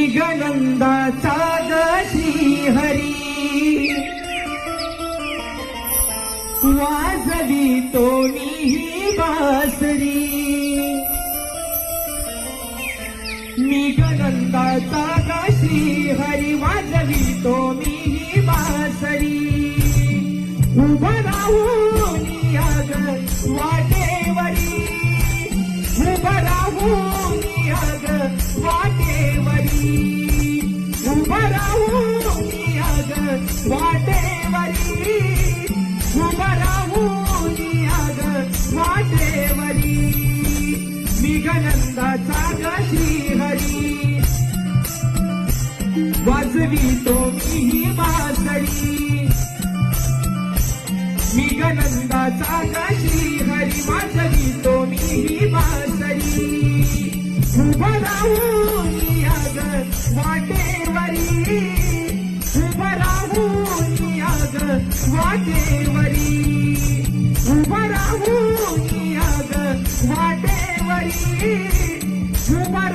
निगनंदाचा ग श्रीहरी वाजवितो मी बासरी निगनंदाचा ग श्रीहरी वाजवितो मी बासरी उभं राहून याग वाटेवरी उभं राहून याग वाटेवरी उभं राहून याग वाटेवरी उभं राहून याग वाटेवरी निगनंदाचा ग श्रीहरी वाजवितो मी बासरी निगनंदाचा ग श्रीहरी वाजवितो मी बासरी उभं राहून याग वाटेवरी उभं राहून याग वाटेवरी उभं राहून याग वाटेवरी उभं